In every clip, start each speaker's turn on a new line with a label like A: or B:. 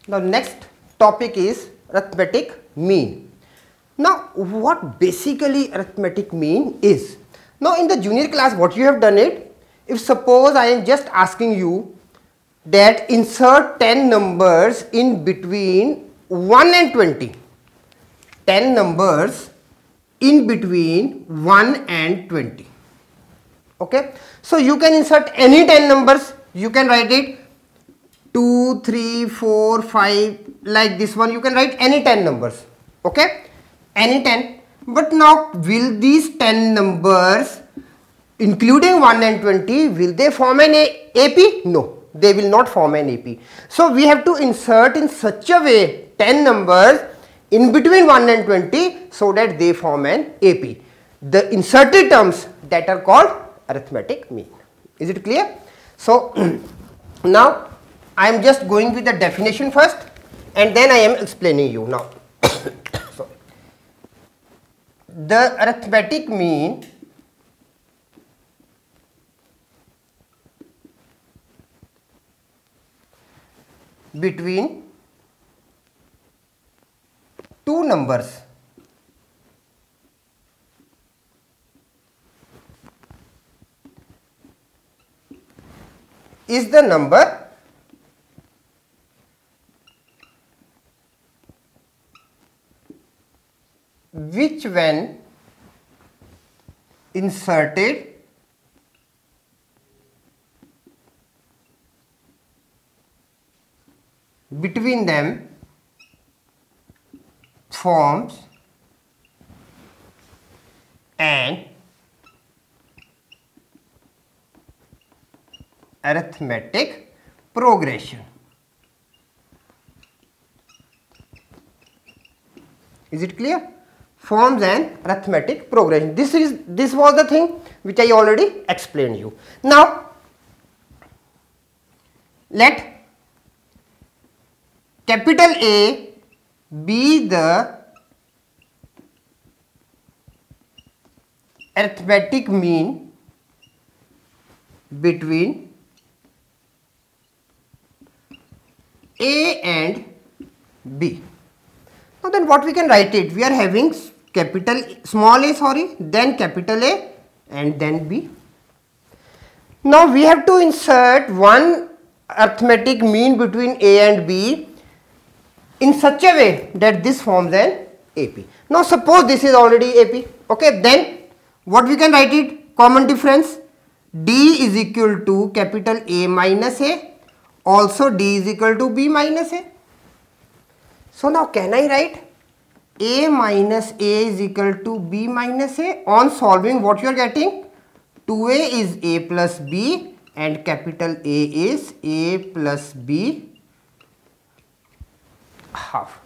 A: Now next topic is arithmetic mean. Now what basically arithmetic mean is? Now in the junior class what you have done it, if suppose I am just asking you that insert 10 numbers in between 1 and 20. 10 numbers in between 1 and 20. Okay. So you can insert any 10 numbers. You can write it 2, 3, 4, 5 like this one. You can write any 10 numbers. Okay. Any 10. But now will these 10 numbers including 1 and 20, will they form an AP? No, they will not form an AP. So we have to insert in such a way 10 numbers in between 1 and 20 so that they form an AP. The inserted terms that are called arithmetic mean. Is it clear? So now I am just going with the definition first and then I am explaining you now. Sorry. The arithmetic mean between two numbers is the number which when inserted between them forms an arithmetic progression. Is it clear? Forms an arithmetic progression. This was the thing which I already explained you. Now let capital A be the arithmetic mean between A and B. Now then what we can write it? We are having small a, then capital A and then B. Now we have to insert one arithmetic mean between A and B in such a way that this forms an AP. Now suppose this is already AP. Okay, then what we can write it? Common difference. D is equal to capital A minus A. Also D is equal to B minus A. So now can I write A minus A is equal to B minus A? On solving what you are getting? 2A is A plus B and capital A is A plus B half.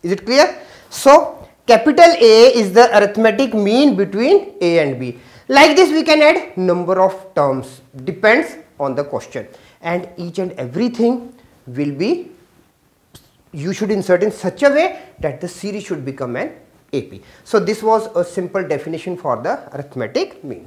A: Is it clear? So capital A is the arithmetic mean between A and B. Like this we can add number of terms, depends on the question, and each and everything will be, you should insert in such a way that the series should become an AP. So this was a simple definition for the arithmetic mean.